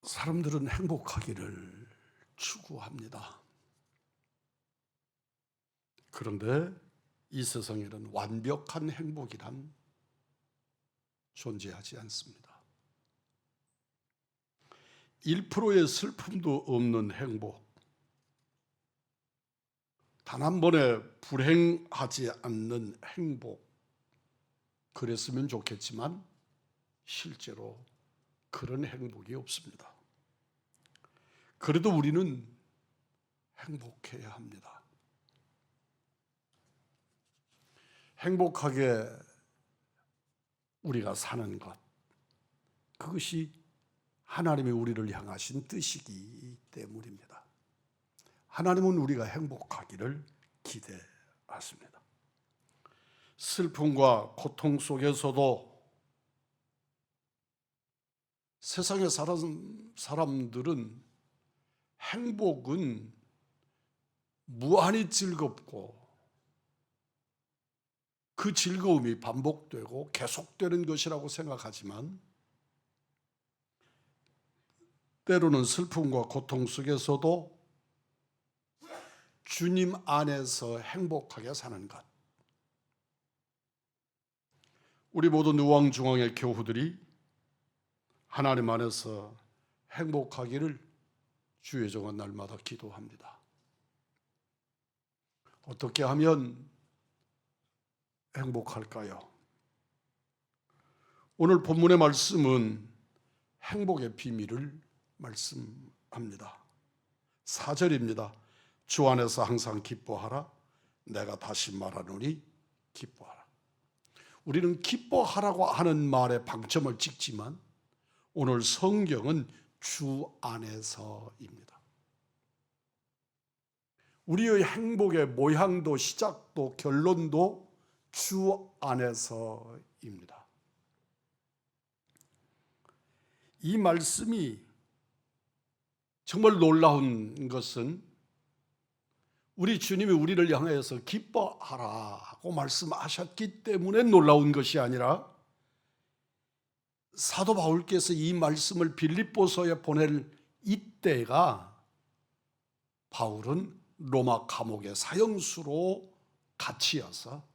사람들은 행복하기를 추구합니다. 그런데 이 세상에는 완벽한 행복이란 존재하지 않습니다. 1%의 슬픔도 없는 행복, 단 한 번에 불행하지 않는 행복, 그랬으면 좋겠지만 실제로 그런 행복이 없습니다. 그래도 우리는 행복해야 합니다. 행복하게 우리가 사는 것, 그것이 하나님이 우리를 향하신 뜻이기 때문입니다. 하나님은 우리가 행복하기를 기대하십니다. 슬픔과 고통 속에서도 세상의 사람들은 행복은 무한히 즐겁고 그 즐거움이 반복되고 계속되는 것이라고 생각하지만 때로는 슬픔과 고통 속에서도 주님 안에서 행복하게 사는 것. 우리 모든 우왕중왕의 교우들이 하나님 안에서 행복하기를 주의 종은 날마다 기도합니다. 어떻게 하면 행복할까요? 오늘 본문의 말씀은 행복의 비밀을 말씀합니다. 4절입니다. 주 안에서 항상 기뻐하라. 내가 다시 말하노니 기뻐하라. 우리는 기뻐하라고 하는 말에 방점을 찍지만 오늘 성경은 주 안에서입니다. 우리의 행복의 모양도 시작도 결론도 주 안에서입니다. 이 말씀이 정말 놀라운 것은 우리 주님이 우리를 향해서 기뻐하라고 말씀하셨기 때문에 놀라운 것이 아니라 사도 바울께서 이 말씀을 빌립보서에 보낼 이때가 바울은 로마 감옥의 사형수로 갇히어서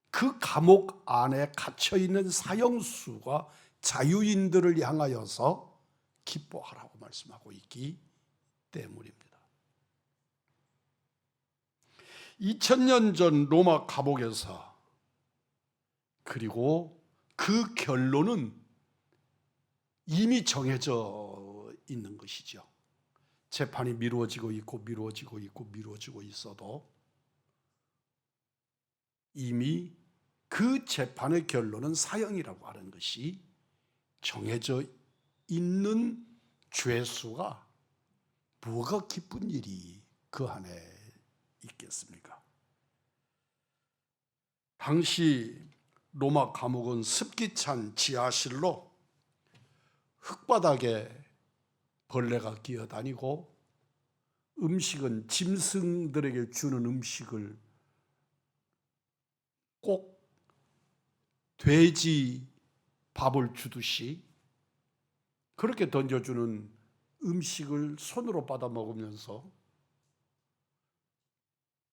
그 감옥 안에 갇혀있는 사형수가 자유인들을 향하여서 기뻐하라고 말씀하고 있기 때문입니다. 2000년 전 로마 감옥에서 그리고 그 결론은 이미 정해져 있는 것이죠. 재판이 미루어지고 있어도 이미 그 재판의 결론은 사형이라고 하는 것이 정해져 있는 죄수가 뭐가 기쁜 일이 그 안에 있겠습니까? 당시 로마 감옥은 습기찬 지하실로 흙바닥에 벌레가 기어다니고 음식은 짐승들에게 주는 음식을 꼭 돼지 밥을 주듯이 그렇게 던져주는 음식을 손으로 받아 먹으면서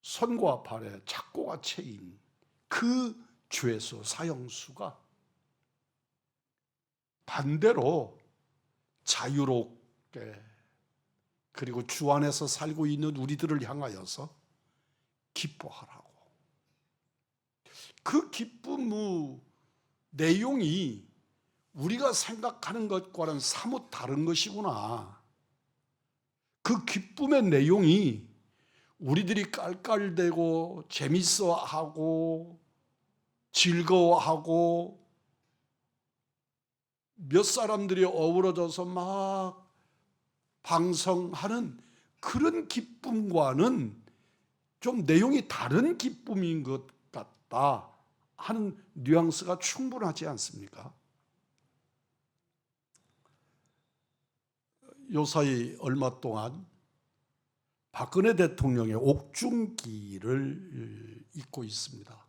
손과 발에 착고가 채인 그 죄수 사형수가 반대로 자유롭게 그리고 주 안에서 살고 있는 우리들을 향하여서 기뻐하라고. 그 기쁨의 내용이 우리가 생각하는 것과는 사뭇 다른 것이구나. 그 기쁨의 내용이 우리들이 깔깔대고 재밌어하고 즐거워하고 몇 사람들이 어우러져서 막 방송하는 그런 기쁨과는 좀 내용이 다른 기쁨인 것 같다 하는 뉘앙스가 충분하지 않습니까? 요사이 얼마 동안 박근혜 대통령의 옥중기를 읽고 있습니다.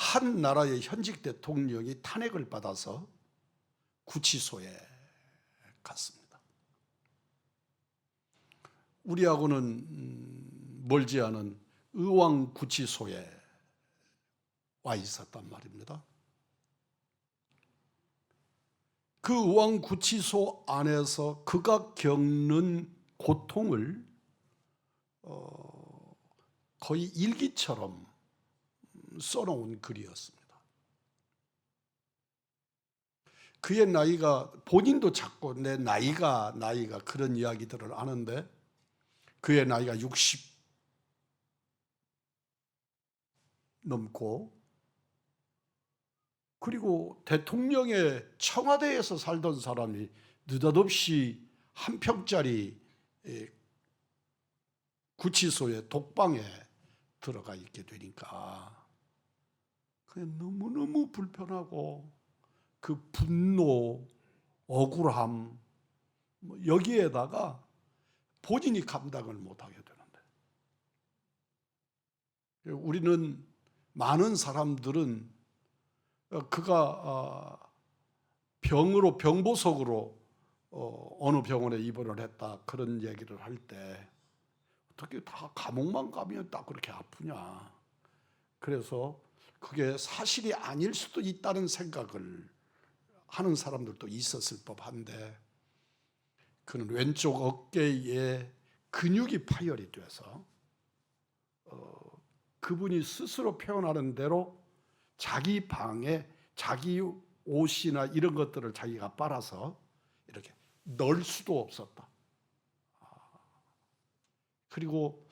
한 나라의 현직 대통령이 탄핵을 받아서 구치소에 갔습니다. 우리하고는 멀지 않은 의왕 구치소에 와 있었단 말입니다. 그 의왕 구치소 안에서 그가 겪는 고통을 거의 일기처럼 써놓은 글이었습니다. 그의 나이가, 본인도 자꾸 내 나이가 그런 이야기들을 하는데, 그의 나이가 60 넘고, 그리고 대통령의 청와대에서 살던 사람이 느닷없이 한 평짜리 구치소의 독방에 들어가 있게 되니까 그냥 너무너무 불편하고, 그 분노, 억울함, 여기에다가 본인이 감당을 못하게 되는데, 우리는, 많은 사람들은 그가 병으로, 병보석으로 어느 병원에 입원을 했다, 그런 얘기를 할 때 어떻게 다 감옥만 가면 딱 그렇게 아프냐, 그래서 그게 사실이 아닐 수도 있다는 생각을 하는 사람들도 있었을 법한데, 그는 왼쪽 어깨에 근육이 파열이 돼서 그분이 스스로 표현하는 대로 자기 방에 자기 옷이나 이런 것들을 자기가 빨아서 이렇게 넣을 수도 없었다. 그리고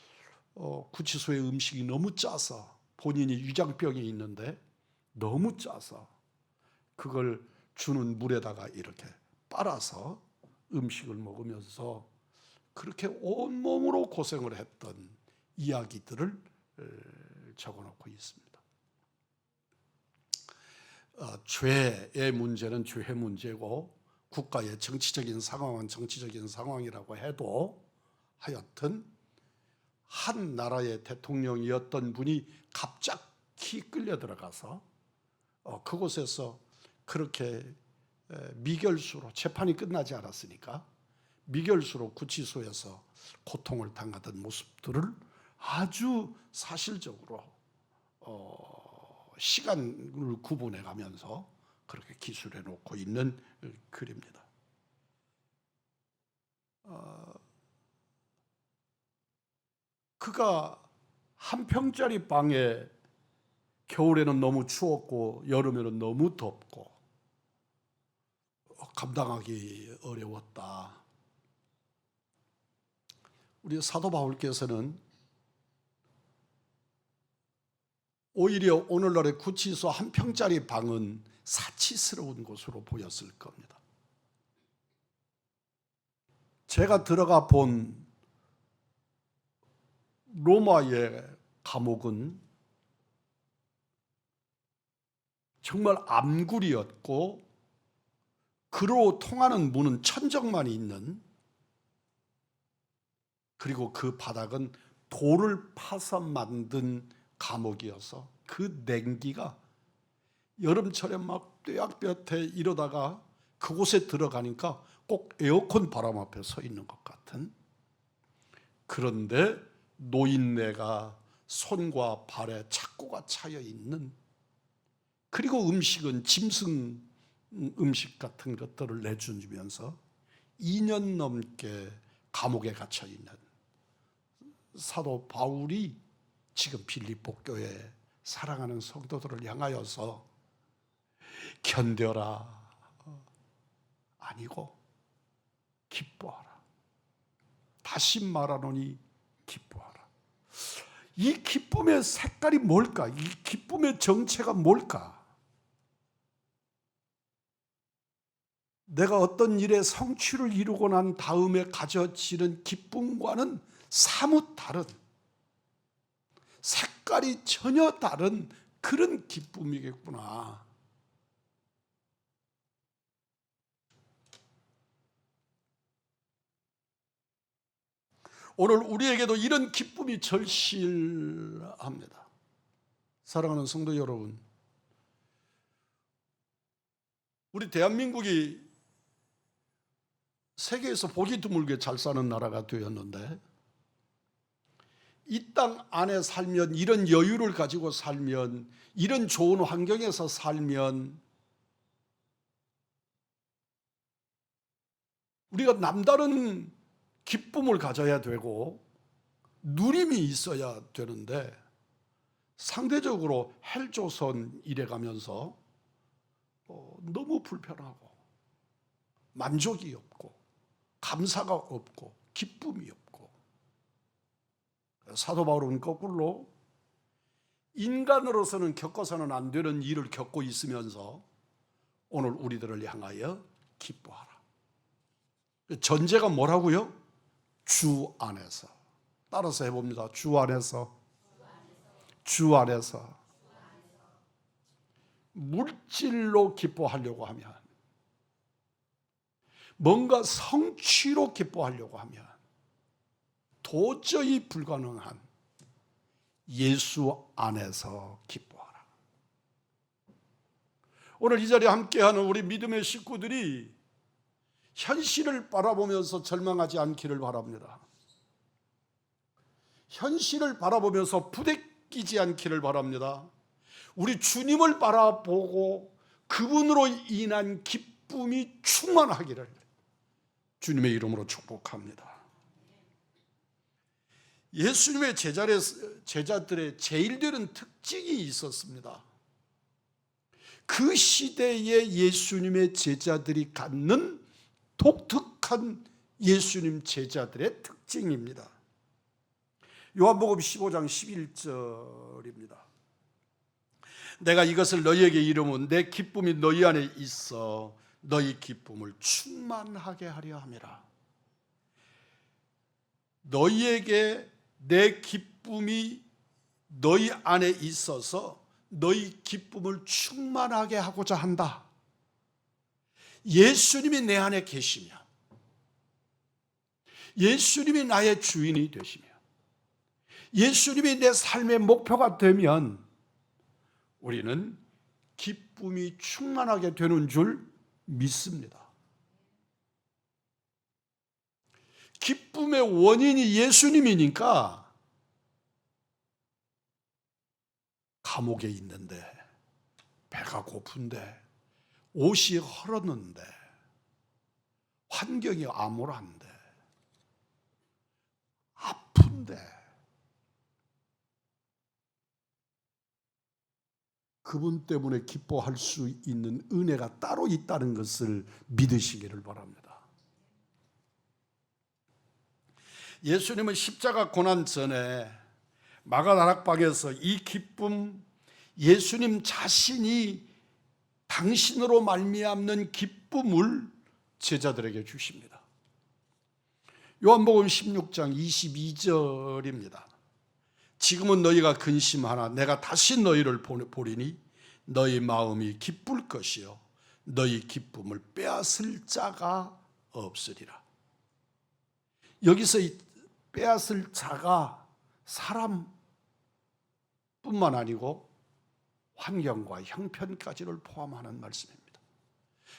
구치소의 음식이 너무 짜서, 본인이 위장병이 있는데 너무 짜서 그걸 주는 물에다가 이렇게 빨아서 음식을 먹으면서 그렇게 온몸으로 고생을 했던 이야기들을 적어놓고 있습니다. 죄의 문제는 죄의 문제고, 국가의 정치적인 상황은 정치적인 상황이라고 해도, 하여튼 한 나라의 대통령이었던 분이 갑자기 끌려 들어가서 그곳에서 그렇게 미결수로, 재판이 끝나지 않았으니까 미결수로 구치소에서 고통을 당하던 모습들을 아주 사실적으로 시간을 구분해 가면서 그렇게 기술해 놓고 있는 글입니다. 그가 한 평짜리 방에, 겨울에는 너무 추웠고 여름에는 너무 덥고 감당하기 어려웠다. 우리 사도 바울께서는 오히려 오늘날의 구치소 한 평짜리 방은 사치스러운 곳으로 보였을 겁니다. 제가 들어가 본 로마의 감옥은 정말 암굴이었고, 그로 통하는 문은 천정만 있는, 그리고 그 바닥은 돌을 파서 만든 감옥이어서 그 냉기가 여름철에 막 뙤약볕에 이러다가 그곳에 들어가니까 꼭 에어컨 바람 앞에 서 있는 것 같은, 그런데 노인네가 손과 발에 착고가 차여 있는, 그리고 음식은 짐승 음식 같은 것들을 내주면서 2년 넘게 감옥에 갇혀 있는 사도 바울이 지금 빌립보 교회 사랑하는 성도들을 향하여서 견뎌라 아니고 기뻐하라. 다시 말하노니 기뻐하라. 이 기쁨의 색깔이 뭘까? 이 기쁨의 정체가 뭘까? 내가 어떤 일에 성취를 이루고 난 다음에 가져지는 기쁨과는 사뭇 다른, 색깔이 전혀 다른 그런 기쁨이겠구나. 오늘 우리에게도 이런 기쁨이 절실합니다. 사랑하는 성도 여러분, 우리 대한민국이 세계에서 보기 드물게 잘 사는 나라가 되었는데, 이 땅 안에 살면, 이런 여유를 가지고 살면, 이런 좋은 환경에서 살면 우리가 남다른 기쁨을 가져야 되고 누림이 있어야 되는데, 상대적으로 헬조선 이래가면서 너무 불편하고 만족이 없고 감사가 없고 기쁨이 없고, 사도 바울은 거꾸로 인간으로서는 겪어서는 안 되는 일을 겪고 있으면서 오늘 우리들을 향하여 기뻐하라. 전제가 뭐라고요? 주 안에서. 따라서 해봅니다. 주 안에서. 주 안에서. 물질로 기뻐하려고 하면, 뭔가 성취로 기뻐하려고 하면 도저히 불가능한 예수 안에서 기뻐하라. 오늘 이 자리에 함께하는 우리 믿음의 식구들이 현실을 바라보면서 절망하지 않기를 바랍니다. 현실을 바라보면서 부대끼지 않기를 바랍니다. 우리 주님을 바라보고 그분으로 인한 기쁨이 충만하기를 주님의 이름으로 축복합니다. 예수님의 제자들의 제일되는 특징이 있었습니다. 그 시대의 예수님의 제자들이 갖는 독특한 예수님 제자들의 특징입니다. 요한복음 15장 11절입니다. 내가 이것을 너희에게 이르면 내 기쁨이 너희 안에 있어 너희 기쁨을 충만하게 하려 함이라. 너희에게 내 기쁨이 너희 안에 있어서 너희 기쁨을 충만하게 하고자 한다. 예수님이 내 안에 계시며, 예수님이 나의 주인이 되시며, 예수님이 내 삶의 목표가 되면 우리는 기쁨이 충만하게 되는 줄 믿습니다. 기쁨의 원인이 예수님이니까 감옥에 있는데, 배가 고픈데, 옷이 헐었는데, 환경이 암울한데, 아픈데, 그분 때문에 기뻐할 수 있는 은혜가 따로 있다는 것을 믿으시기를 바랍니다. 예수님은 십자가 고난 전에 마가다락방에서 이 기쁨, 예수님 자신이 당신으로 말미암는 기쁨을 제자들에게 주십니다. 요한복음 16장 22절입니다. 지금은 너희가 근심하나 내가 다시 너희를 보리니 너희 마음이 기쁠 것이요 너희 기쁨을 빼앗을 자가 없으리라. 여기서 이 빼앗을 자가 사람뿐만 아니고 환경과 형편까지를 포함하는 말씀입니다.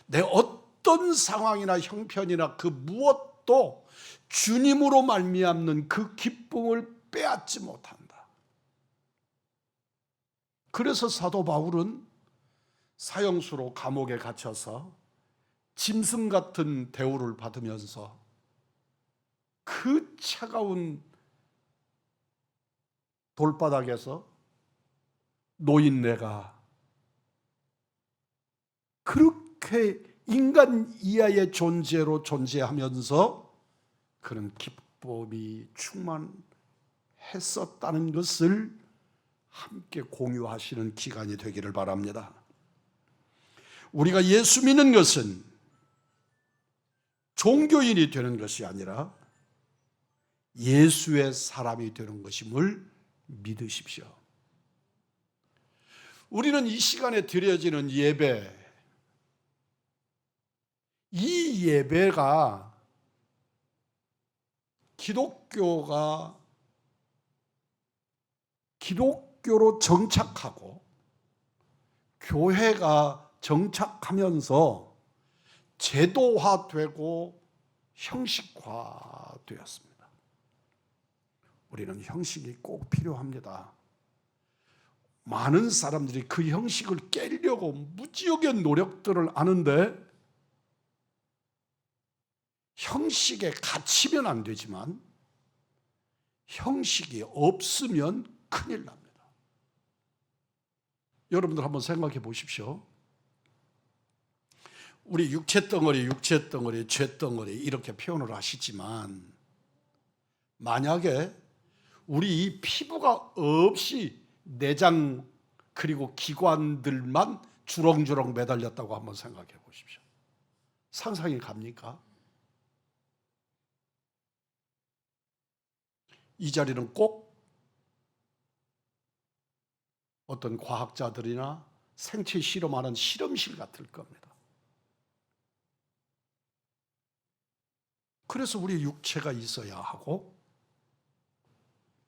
내 어떤 상황이나 형편이나 그 무엇도 주님으로 말미암는 그 기쁨을 빼앗지 못한다. 그래서 사도 바울은 사형수로 감옥에 갇혀서 짐승 같은 대우를 받으면서 그 차가운 돌바닥에서 노인네가 그렇게 인간 이하의 존재로 존재하면서 그런 기쁨이 충만했었다는 것을 함께 공유하시는 기간이 되기를 바랍니다. 우리가 예수 믿는 것은 종교인이 되는 것이 아니라 예수의 사람이 되는 것임을 믿으십시오. 우리는 이 시간에 드려지는 예배, 이 예배가 기독교로 정착하고 교회가 정착하면서 제도화되고 형식화되었습니다. 우리는 형식이 꼭 필요합니다. 많은 사람들이 그 형식을 깨려고 무지하게 노력들을 하는데 형식에 갇히면 안 되지만 형식이 없으면 큰일 납니다. 여러분들 한번 생각해 보십시오. 우리 육체덩어리, 죄덩어리 이렇게 표현을 하시지만 만약에 우리 이 피부가 없이 내장 그리고 기관들만 주렁주렁 매달렸다고 한번 생각해 보십시오. 상상이 갑니까? 이 자리는 꼭 어떤 과학자들이나 생체 실험하는 실험실 같을 겁니다. 그래서 우리 육체가 있어야 하고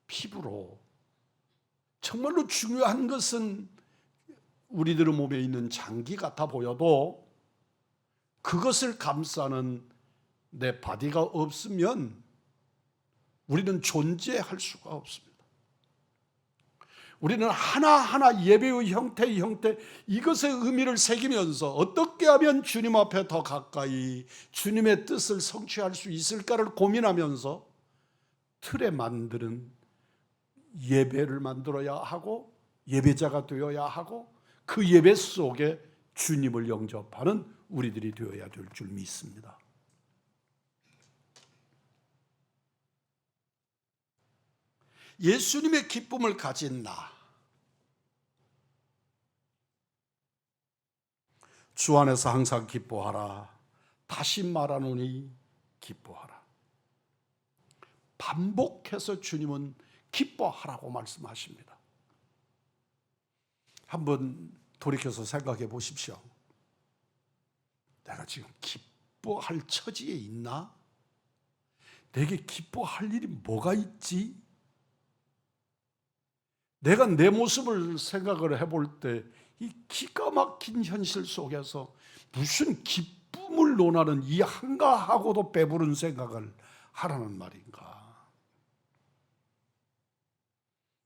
피부로 정말로 중요한 것은 우리들의 몸에 있는 장기 같아 보여도 그것을 감싸는 내 바디가 없으면 우리는 존재할 수가 없습니다. 우리는 하나하나 예배의 형태 이것의 의미를 새기면서 어떻게 하면 주님 앞에 더 가까이 주님의 뜻을 성취할 수 있을까를 고민하면서 틀에 만드는 예배를 만들어야 하고 예배자가 되어야 하고 그 예배 속에 주님을 영접하는 우리들이 되어야 될 줄 믿습니다. 예수님의 기쁨을 가진 나, 주 안에서 항상 기뻐하라. 다시 말하노니 기뻐하라. 반복해서 주님은 기뻐하라고 말씀하십니다. 한번 돌이켜서 생각해 보십시오. 내가 지금 기뻐할 처지에 있나? 내게 기뻐할 일이 뭐가 있지? 내가 내 모습을 생각을 해볼 때 이 기가 막힌 현실 속에서 무슨 기쁨을 논하는 이 한가하고도 배부른 생각을 하라는 말인가?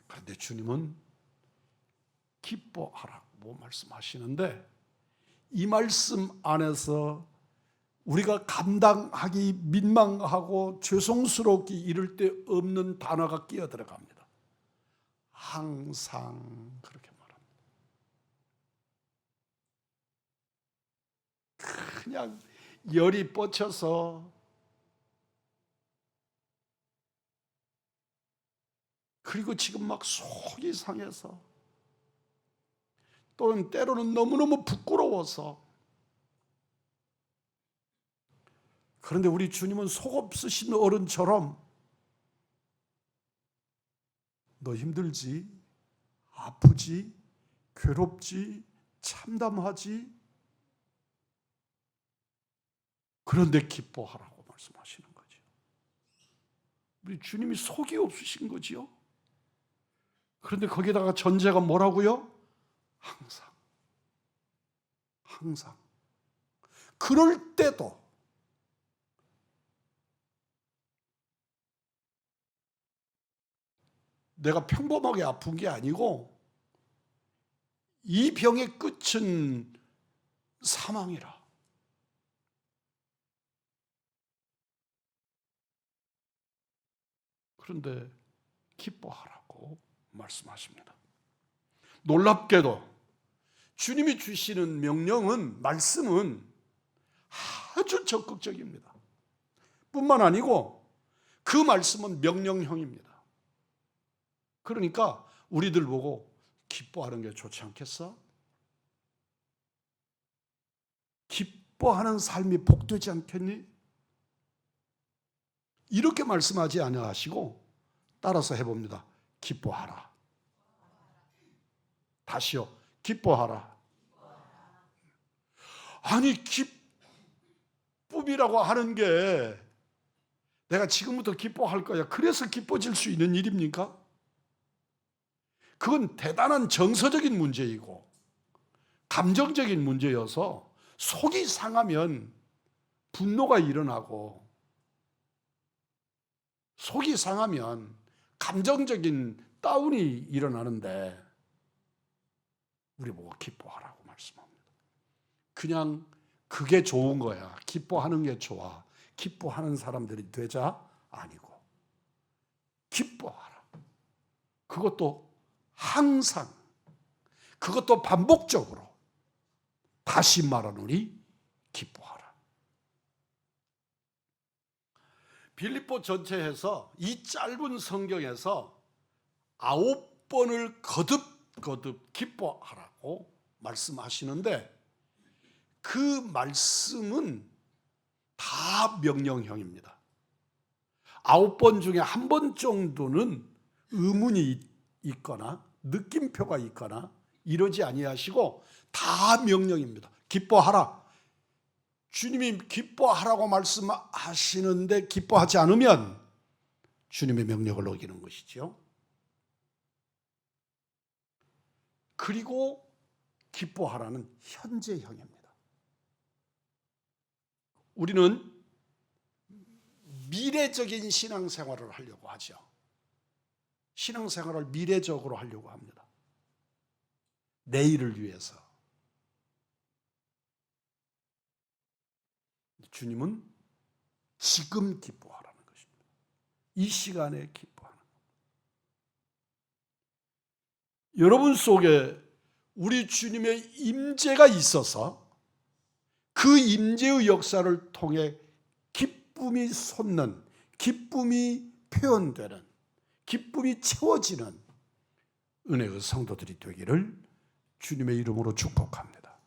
그런데 주님은 기뻐하라고 말씀하시는데 이 말씀 안에서 우리가 감당하기 민망하고 죄송스럽게 이를 데 없는 단어가 끼어 들어갑니다. 항상 그렇게 말합니다. 그냥 열이 뻗쳐서 그리고 지금 막 속이 상해서 또는 때로는 너무너무 부끄러워서 그런데 우리 주님은 속 없으신 어른처럼 너 힘들지? 아프지? 괴롭지? 참담하지? 그런데 기뻐하라고 말씀하시는 거죠. 우리 주님이 속이 없으신 거지요. 그런데 거기다가 전제가 뭐라고요? 항상. 항상. 그럴 때도 내가 평범하게 아픈 게 아니고 이 병의 끝은 사망이라. 그런데 기뻐하라고 말씀하십니다. 놀랍게도 주님이 주시는 명령은, 말씀은 아주 적극적입니다. 뿐만 아니고 그 말씀은 명령형입니다. 그러니까 우리들 보고 기뻐하는 게 좋지 않겠어? 기뻐하는 삶이 복되지 않겠니? 이렇게 말씀하지 아니하시고 따라서 해봅니다. 기뻐하라. 다시요. 기뻐하라. 아니 기쁨이라고 하는 게 내가 지금부터 기뻐할 거야. 그래서 기뻐질 수 있는 일입니까? 그건 대단한 정서적인 문제이고 감정적인 문제여서 속이 상하면 분노가 일어나고, 속이 상하면 감정적인 다운이 일어나는데 우리 보고 기뻐하라고 말씀합니다. 그냥 그게 좋은 거야. 기뻐하는 게 좋아. 기뻐하는 사람들이 되자? 아니고 기뻐하라. 그것도 항상, 그것도 반복적으로. 다시 말하노니 기뻐하라. 빌립보 전체에서 이 짧은 성경에서 9번을 거듭 기뻐하라고 말씀하시는데, 그 말씀은 다 명령형입니다. 9번 중에 1번 정도는 의문이 있거나 느낌표가 있거나 이러지 아니하시고 다 명령입니다. 기뻐하라. 주님이 기뻐하라고 말씀하시는데 기뻐하지 않으면 주님의 명령을 어기는 것이죠. 그리고 기뻐하라는 현재형입니다. 우리는 미래적인 신앙생활을 하려고 하죠. 신앙생활을 미래적으로 하려고 합니다. 내일을 위해서. 주님은 지금 기뻐하라는 것입니다. 이 시간에 기뻐하는 것. 여러분 속에 우리 주님의 임재가 있어서 그 임재의 역사를 통해 기쁨이 솟는, 기쁨이 표현되는, 기쁨이 채워지는 은혜의 성도들이 되기를 주님의 이름으로 축복합니다.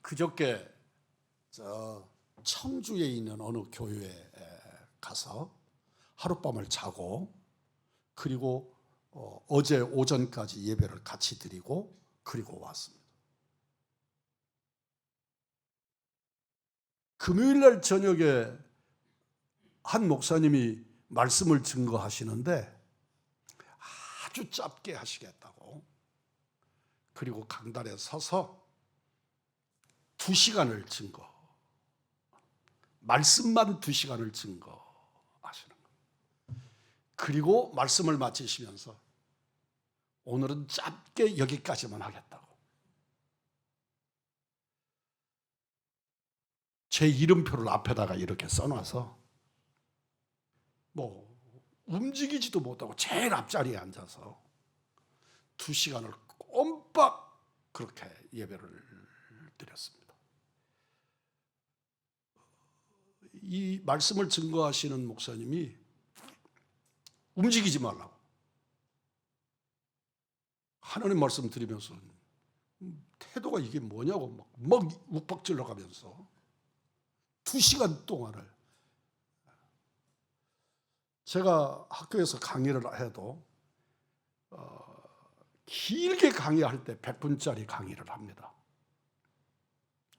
그저께 청주에 있는 어느 교회에 가서 하룻밤을 자고, 그리고 어제 오전까지 예배를 같이 드리고 그리고 왔습니다. 금요일날 저녁에 한 목사님이 말씀을 증거하시는데 아주 짧게 하시겠다고, 그리고 강단에 서서 2시간을 증거, 말씀만 2시간을 증거하시는 거예요. 그리고 말씀을 마치시면서 오늘은 짧게 여기까지만 하겠다고. 제 이름표를 앞에다가 이렇게 써놔서 뭐 움직이지도 못하고 제일 앞자리에 앉아서 2시간을 꼼빡 그렇게 예배를 드렸습니다. 이 말씀을 증거하시는 목사님이 움직이지 말라고, 하나님 말씀 드리면서 태도가 이게 뭐냐고 막 욱박질러 가면서 2시간 동안을, 제가 학교에서 강의를 해도 길게 강의할 때 100분짜리 강의를 합니다.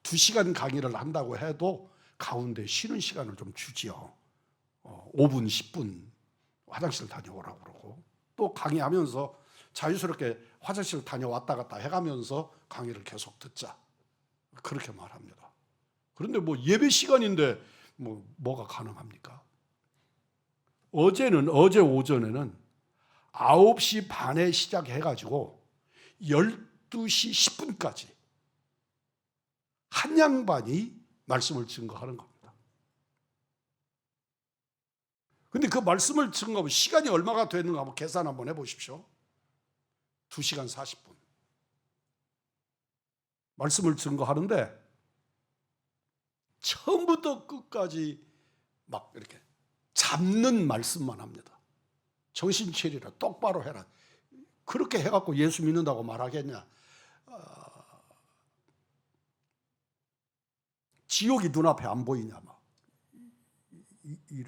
2시간 강의를 한다고 해도 가운데 쉬는 시간을 좀 주지요. 5분, 10분 화장실 다녀오라고 그러고, 또 강의하면서 자유스럽게 화장실 다녀왔다 갔다 해가면서 강의를 계속 듣자, 그렇게 말합니다. 그런데 뭐 예배 시간인데 뭐가 가능합니까? 어제 오전에는 9시 반에 시작해가지고 12시 10분까지 한 양반이 말씀을 증거하는 겁니다. 근데 그 말씀을 증거하면 시간이 얼마가 되는가 한번 계산 한번 해보십시오. 2시간 40분. 말씀을 증거하는데 처음부터 끝까지 막 이렇게 잡는 말씀만 합니다. 정신 차리라, 똑바로 해라. 그렇게 해갖고 예수 믿는다고 말하겠냐? 지옥이 눈앞에 안 보이냐? 막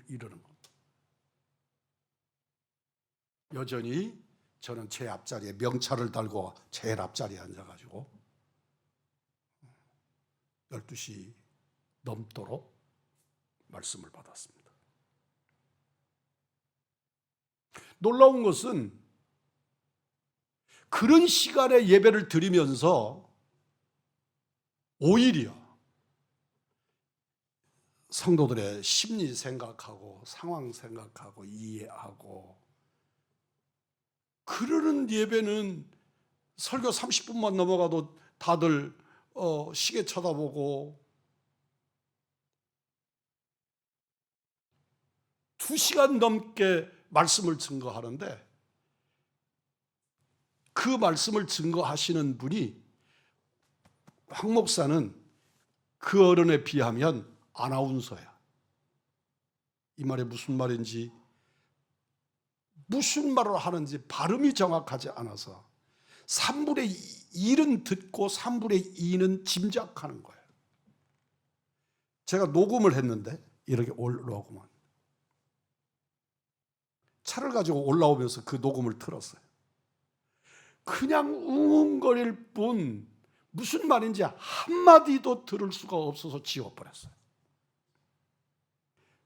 이러는 겁니다. 여전히 저는 제 앞자리에 명찰을 달고 제일 앞자리에 앉아가지고 12시 넘도록 말씀을 받았습니다. 놀라운 것은 그런 시간에 예배를 드리면서 오히려 성도들의 심리 생각하고 상황 생각하고 이해하고 그러는 예배는 설교 30분만 넘어가도 다들 시계 쳐다보고 2시간 넘게 말씀을 증거하는데 그 말씀을 증거하시는 분이 황 목사는 그 어른에 비하면 아나운서야. 이 말이 무슨 말인지, 무슨 말을 하는지 발음이 정확하지 않아서 3분의 1은 듣고 3분의 2는 짐작하는 거예요. 제가 녹음을 했는데 이렇게 올라오고만 차를 가지고 올라오면서 그 녹음을 틀었어요. 그냥 웅웅거릴 뿐 무슨 말인지 한마디도 들을 수가 없어서 지워버렸어요.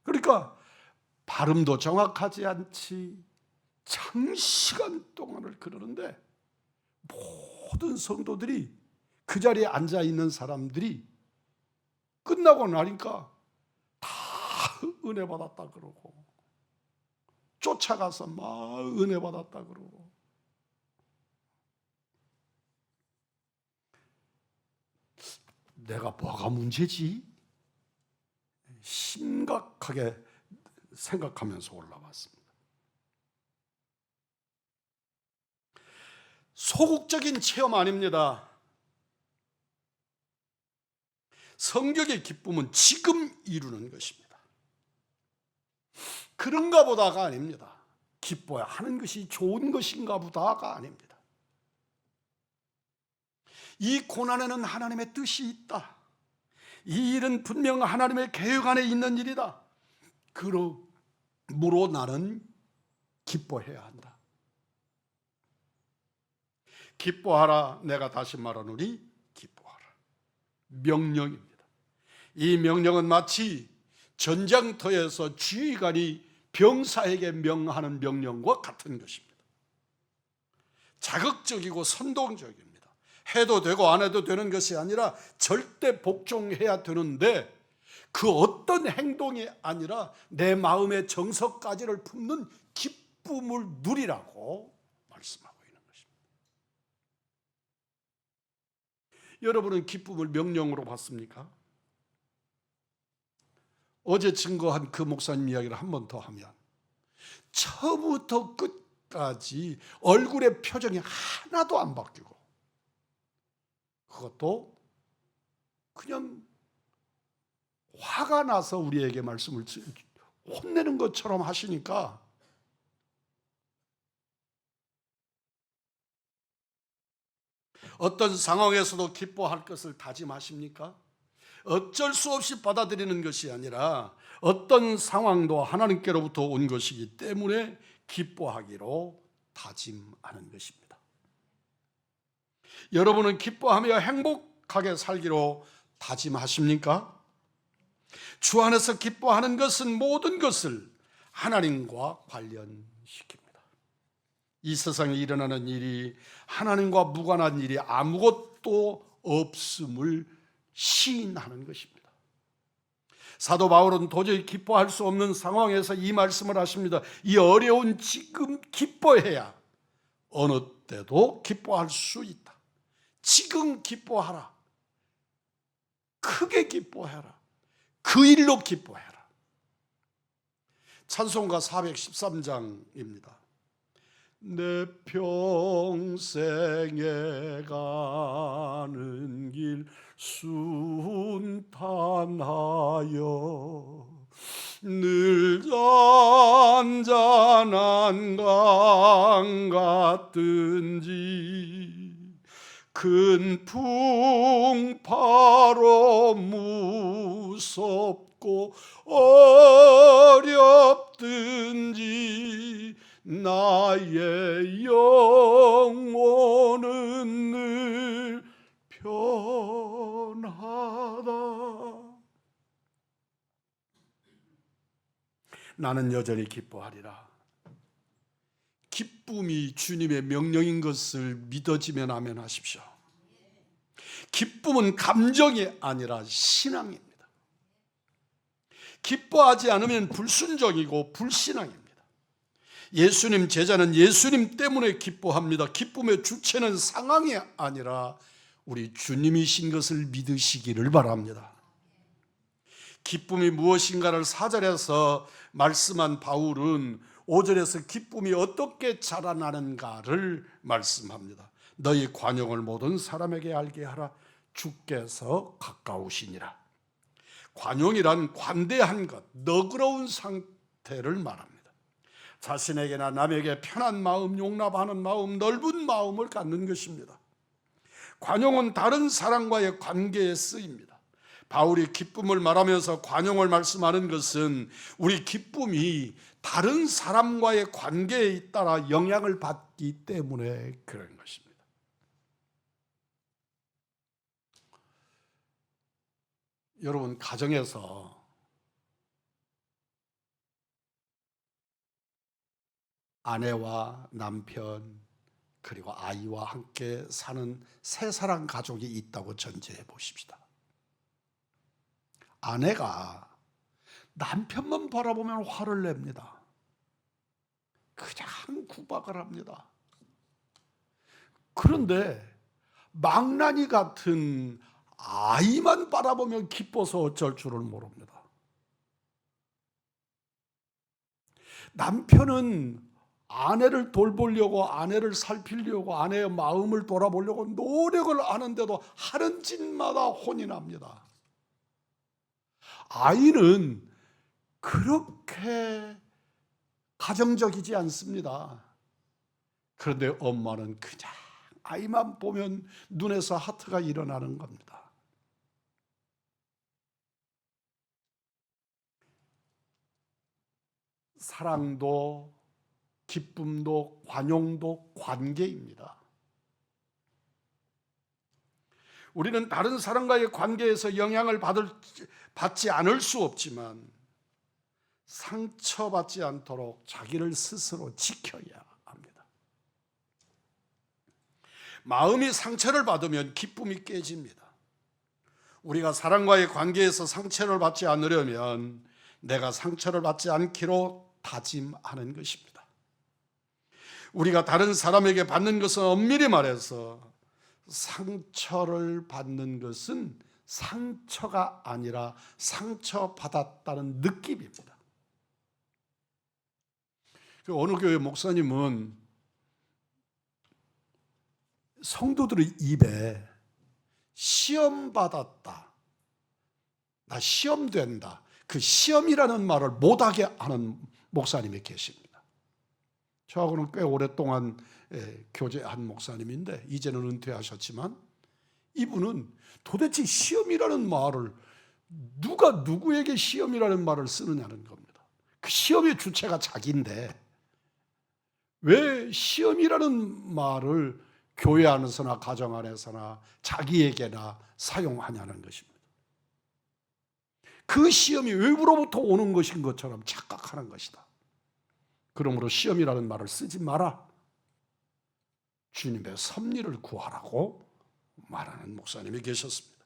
그러니까 발음도 정확하지 않지, 장시간 동안을 그러는데 모든 성도들이, 그 자리에 앉아 있는 사람들이 끝나고 나니까 다 은혜 받았다 그러고 쫓아가서 막 은혜 받았다 그러고. 내가 뭐가 문제지? 심각하게 생각하면서 올라왔습니다. 소극적인 체험 아닙니다. 성경의 기쁨은 지금 이루는 것입니다. 그런가 보다가 아닙니다. 기뻐야 하는 것이 좋은 것인가 보다가 아닙니다. 이 고난에는 하나님의 뜻이 있다. 이 일은 분명 하나님의 계획 안에 있는 일이다. 그러므로 나는 기뻐해야 한다. 기뻐하라, 내가 다시 말하노니 기뻐하라. 명령입니다. 이 명령은 마치 전장터에서 지휘관이 병사에게 명하는 명령과 같은 것입니다. 자극적이고 선동적입니다. 해도 되고 안 해도 되는 것이 아니라 절대 복종해야 되는데 그 어떤 행동이 아니라 내 마음의 정서까지를 품는 기쁨을 누리라고 말씀하고 있는 것입니다. 여러분은 기쁨을 명령으로 받습니까? 어제 증거한 그 목사님 이야기를 한 번 더 하면 처음부터 끝까지 얼굴의 표정이 하나도 안 바뀌고 그것도 그냥 화가 나서 우리에게 말씀을 혼내는 것처럼 하시니까 어떤 상황에서도 기뻐할 것을 다짐하십니까? 어쩔 수 없이 받아들이는 것이 아니라 어떤 상황도 하나님께로부터 온 것이기 때문에 기뻐하기로 다짐하는 것입니다. 여러분은 기뻐하며 행복하게 살기로 다짐하십니까? 주 안에서 기뻐하는 것은 모든 것을 하나님과 관련시킵니다. 이 세상에 일어나는 일이 하나님과 무관한 일이 아무것도 없음을 시인하는 것입니다. 사도 바울은 도저히 기뻐할 수 없는 상황에서 이 말씀을 하십니다. 이 어려운 지금 기뻐해야 어느 때도 기뻐할 수 있다. 지금 기뻐하라. 크게 기뻐해라. 그 일로 기뻐해라. 찬송가 413장입니다. 내 평생에 가는 길 순탄하여 늘 잔잔한 강 같든지 큰 풍파로 무섭고 어렵든지 나의 영혼은 늘 편하다. 나는 여전히 기뻐하리라. 기쁨이 주님의 명령인 것을 믿어지면 아멘 하십시오. 기쁨은 감정이 아니라 신앙입니다. 기뻐하지 않으면 불순종이고 불신앙입니다. 예수님 제자는 예수님 때문에 기뻐합니다. 기쁨의 주체는 상황이 아니라 우리 주님이신 것을 믿으시기를 바랍니다. 기쁨이 무엇인가를 4절에서 말씀한 바울은 5절에서 기쁨이 어떻게 자라나는가를 말씀합니다. 너희 관용을 모든 사람에게 알게 하라. 주께서 가까우시니라. 관용이란 관대한 것, 너그러운 상태를 말합니다. 자신에게나 남에게 편한 마음, 용납하는 마음, 넓은 마음을 갖는 것입니다. 관용은 다른 사람과의 관계에 쓰입니다. 바울이 기쁨을 말하면서 관용을 말씀하는 것은 우리 기쁨이 다른 사람과의 관계에 따라 영향을 받기 때문에 그런 것입니다. 여러분, 가정에서 아내와 남편 그리고 아이와 함께 사는 세 사람 가족이 있다고 전제해 보십시다. 아내가 남편만 바라보면 화를 냅니다. 그냥 구박을 합니다. 그런데 망나니 같은 아이만 바라보면 기뻐서 어쩔 줄을 모릅니다. 남편은 아내를 돌보려고, 아내를 살피려고, 아내의 마음을 돌아보려고 노력을 하는데도 하는 짓마다 혼이 납니다. 아이는 그렇게 가정적이지 않습니다. 그런데 엄마는 그냥 아이만 보면 눈에서 하트가 일어나는 겁니다. 사랑도 기쁨도 관용도 관계입니다. 우리는 다른 사람과의 관계에서 영향을 받지 않을 수 없지만 상처받지 않도록 자기를 스스로 지켜야 합니다. 마음이 상처를 받으면 기쁨이 깨집니다. 우리가 사람과의 관계에서 상처를 받지 않으려면 내가 상처를 받지 않기로 다짐하는 것입니다. 우리가 다른 사람에게 받는 것은 엄밀히 말해서 상처를 받는 것은 상처가 아니라 상처받았다는 느낌입니다. 어느 교회 목사님은 성도들의 입에 시험 받았다, 나 시험 된다, 그 시험이라는 말을 못하게 하는 목사님이 계십니다. 저하고는 꽤 오랫동안 교제한 목사님인데 이제는 은퇴하셨지만 이분은 도대체 시험이라는 말을 누가 누구에게 시험이라는 말을 쓰느냐는 겁니다. 그 시험의 주체가 자기인데 왜 시험이라는 말을 교회 안에서나 가정 안에서나 자기에게나 사용하냐는 것입니다. 그 시험이 외부로부터 오는 것인 것처럼 착각하는 것이다. 그러므로 시험이라는 말을 쓰지 마라. 주님의 섭리를 구하라고 말하는 목사님이 계셨습니다.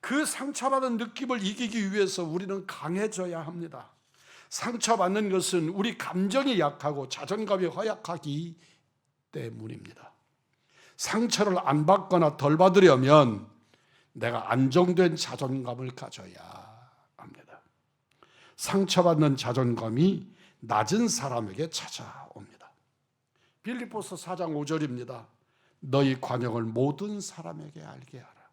그 상처받은 느낌을 이기기 위해서 우리는 강해져야 합니다. 상처받는 것은 우리 감정이 약하고 자존감이 허약하기 때문입니다. 상처를 안 받거나 덜 받으려면 내가 안정된 자존감을 가져야 합니다. 상처받는 자존감이 낮은 사람에게 찾아옵니다. 빌립보서 4장 5절입니다. 너희 관용을 모든 사람에게 알게 하라.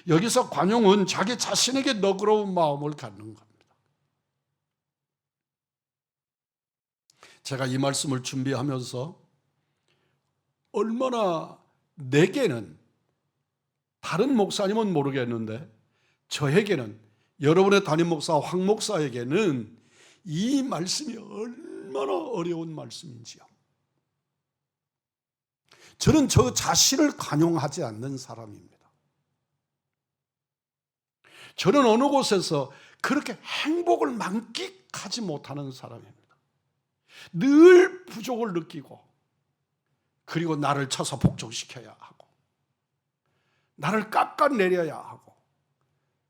여기서 관용은 자기 자신에게 너그러운 마음을 갖는 겁니다. 제가 이 말씀을 준비하면서 얼마나 내게는, 다른 목사님은 모르겠는데 저에게는, 여러분의 담임 목사 황 목사에게는 이 말씀이 얼마나 어려운 말씀인지요. 저는 저 자신을 관용하지 않는 사람입니다. 저는 어느 곳에서 그렇게 행복을 만끽하지 못하는 사람입니다. 늘 부족을 느끼고, 그리고 나를 쳐서 복종시켜야 하고, 나를 깎아내려야 하고,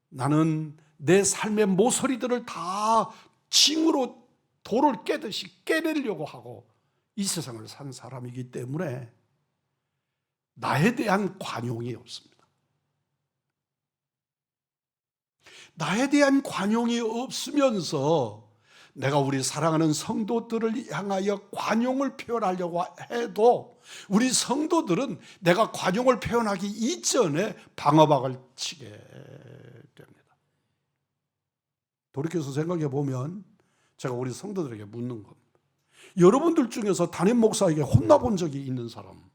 나는 내 삶의 모서리들을 다 징으로 돌을 깨듯이 깨내려고 하고 이 세상을 산 사람이기 때문에 나에 대한 관용이 없습니다. 나에 대한 관용이 없으면서 내가 우리 사랑하는 성도들을 향하여 관용을 표현하려고 해도 우리 성도들은 내가 관용을 표현하기 이전에 방어박을 치게 됩니다. 돌이켜서 생각해 보면 제가 우리 성도들에게 묻는 겁니다. 여러분들 중에서 담임 목사에게 혼나본 적이 있는 사람,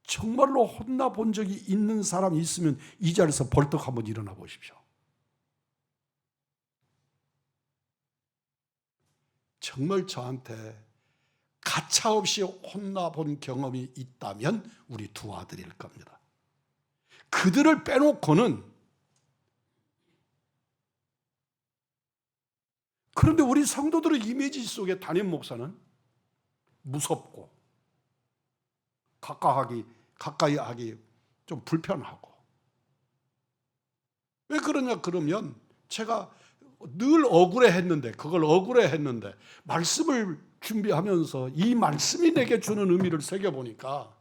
정말로 혼나본 적이 있는 사람이 있으면 이 자리에서 벌떡 한번 일어나 보십시오. 정말 저한테 가차없이 혼나본 경험이 있다면 우리 두 아들일 겁니다. 그들을 빼놓고는. 그런데 우리 성도들의 이미지 속에 담임 목사는 무섭고 가까이 하기 좀 불편하고. 왜 그러냐 그러면 제가 늘 억울해했는데, 그걸 억울해했는데 말씀을 준비하면서 이 말씀이 내게 주는 의미를 새겨보니까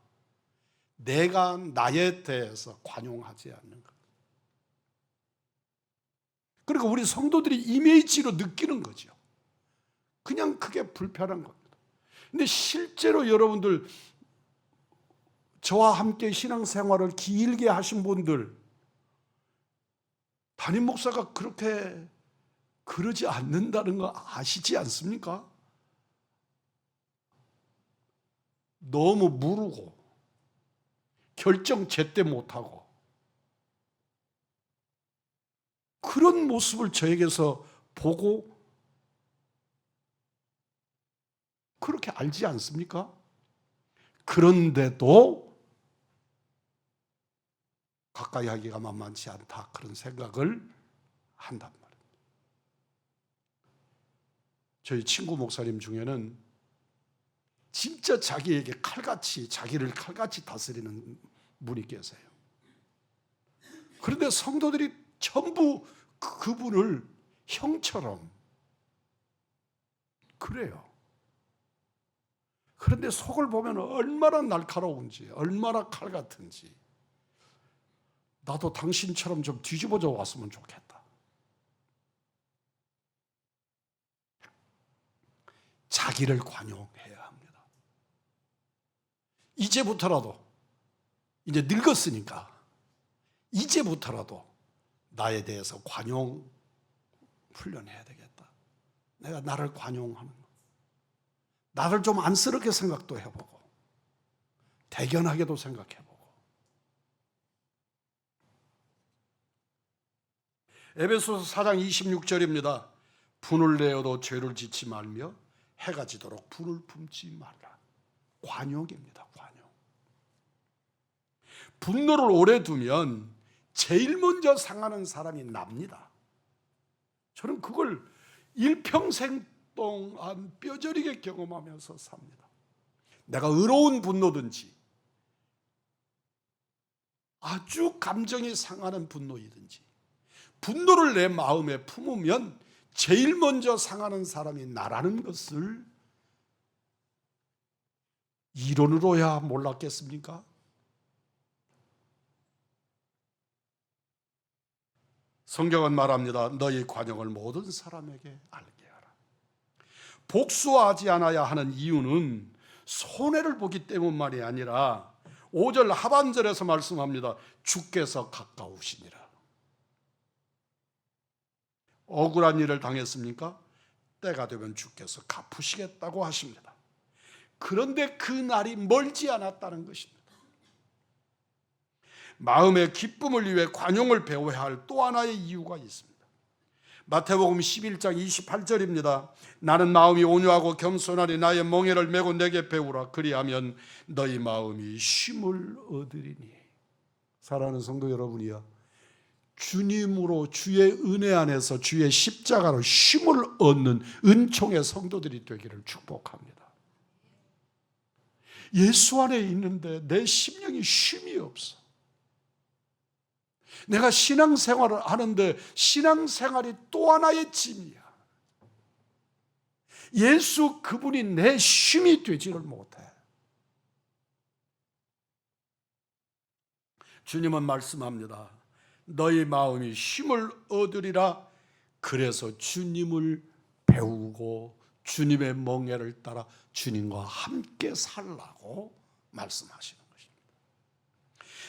내가 나에 대해서 관용하지 않는 것. 그러니까 우리 성도들이 이미지로 느끼는 거죠. 그냥 그게 불편한 겁니다. 근데 실제로 여러분들, 저와 함께 신앙생활을 길게 하신 분들, 담임 목사가 그렇게 그러지 않는다는 거 아시지 않습니까? 너무 무르고 결정 제때 못하고 그런 모습을 저에게서 보고 그렇게 알지 않습니까? 그런데도 가까이 하기가 만만치 않다, 그런 생각을 한단 말이에요. 저희 친구 목사님 중에는 진짜 자기에게 자기를 칼같이 다스리는 분이 계세요. 그런데 성도들이 전부 그분을 형처럼 그래요. 그런데 속을 보면 얼마나 날카로운지, 얼마나 칼 같은지. 나도 당신처럼 좀 뒤집어져 왔으면 좋겠다. 자기를 관용해야 합니다. 이제부터라도, 이제 늙었으니까 이제부터라도 나에 대해서 관용 훈련해야 되겠다. 내가 나를 관용하는 거, 나를 좀 안쓰럽게 생각도 해보고 대견하게도 생각해보고. 에베소서 4장 26절입니다. 분을 내어도 죄를 짓지 말며 해가 지도록 분을 품지 말라. 관용입니다. 관용. 분노를 오래 두면 제일 먼저 상하는 사람이 납니다. 저는 그걸 일평생 동안 뼈저리게 경험하면서 삽니다. 내가 의로운 분노든지 아주 감정이 상하는 분노이든지 분노를 내 마음에 품으면 제일 먼저 상하는 사람이 나라는 것을 이론으로야 몰랐겠습니까? 성경은 말합니다. 너희 관용을 모든 사람에게 알게 하라. 복수하지 않아야 하는 이유는 손해를 보기 때문만이 아니라 5절 하반절에서 말씀합니다. 주께서 가까우시니라. 억울한 일을 당했습니까? 때가 되면 주께서 갚으시겠다고 하십니다. 그런데 그 날이 멀지 않았다는 것입니다. 마음의 기쁨을 위해 관용을 배워야 할 또 하나의 이유가 있습니다. 마태복음 11장 28절입니다. 나는 마음이 온유하고 겸손하니 나의 멍에를 메고 내게 배우라. 그리하면 너희 마음이 쉼을 얻으리니. 사랑하는 성도 여러분이여, 주님으로 주의 은혜 안에서 주의 십자가로 쉼을 얻는 은총의 성도들이 되기를 축복합니다. 예수 안에 있는데 내 심령이 쉼이 없어. 내가 신앙생활을 하는데 신앙생활이 또 하나의 짐이야. 예수 그분이 내 쉼이 되지를 못해. 주님은 말씀합니다. 너희 마음이 쉼을 얻으리라. 그래서 주님을 배우고 주님의 멍에를 따라 주님과 함께 살라고 말씀하시는 것입니다.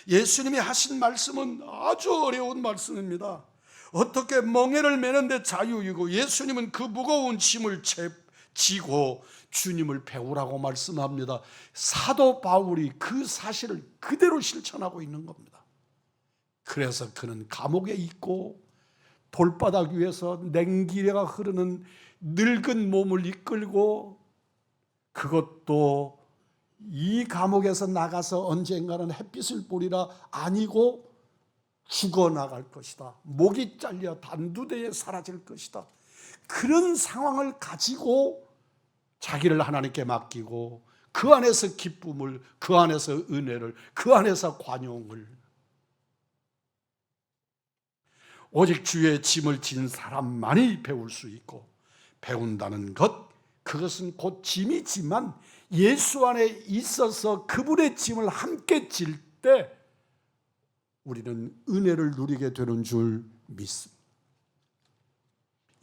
예수님이 하신 말씀은 아주 어려운 말씀입니다. 어떻게 멍에를 매는데 자유이고 예수님은 그 무거운 짐을 지고 주님을 배우라고 말씀합니다. 사도 바울이 그 사실을 그대로 실천하고 있는 겁니다. 그래서 그는 감옥에 있고 돌바닥 위에서 냉기가 흐르는 늙은 몸을 이끌고, 그것도 이 감옥에서 나가서 언젠가는 햇빛을 보리라 아니고 죽어나갈 것이다. 목이 잘려 단두대에 사라질 것이다. 그런 상황을 가지고 자기를 하나님께 맡기고 그 안에서 기쁨을, 그 안에서 은혜를, 그 안에서 관용을, 오직 주의 짐을 진 사람만이 배울 수 있고, 배운다는 것, 그것은 곧 짐이지만 예수 안에 있어서 그분의 짐을 함께 질 때 우리는 은혜를 누리게 되는 줄 믿습니다.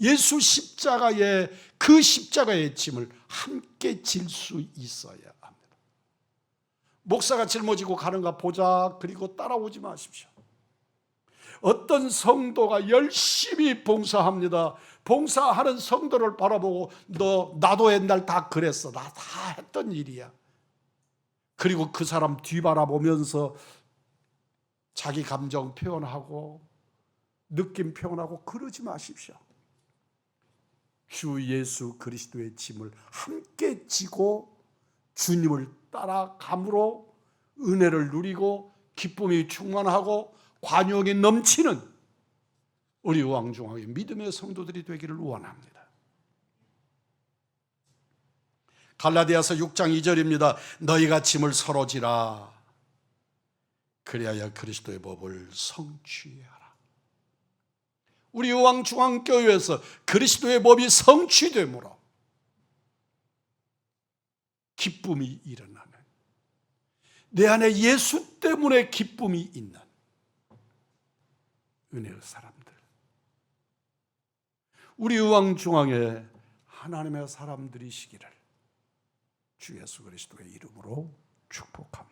예수 십자가의 그 십자가의 짐을 함께 질 수 있어야 합니다. 목사가 짊어지고 가는가 보자 그리고 따라오지 마십시오. 어떤 성도가 열심히 봉사합니다. 봉사하는 성도를 바라보고 나도 옛날 다 그랬어. 나 다 했던 일이야. 그리고 그 사람 뒤바라보면서 자기 감정 표현하고 느낌 표현하고 그러지 마십시오. 주 예수 그리스도의 짐을 함께 지고 주님을 따라감으로 은혜를 누리고 기쁨이 충만하고 관용이 넘치는 우리 우왕중왕의 믿음의 성도들이 되기를 원합니다. 갈라디아서 6장 2절입니다. 너희가 짐을 서로 지라. 그리하여 그리스도의 법을 성취하라. 우리 우왕중왕교회에서 그리스도의 법이 성취되므로 기쁨이 일어나는, 내 안에 예수 때문에 기쁨이 있는 은혜의 사람들, 우리 우왕중왕의 하나님의 사람들이시기를 주 예수 그리스도의 이름으로 축복합니다.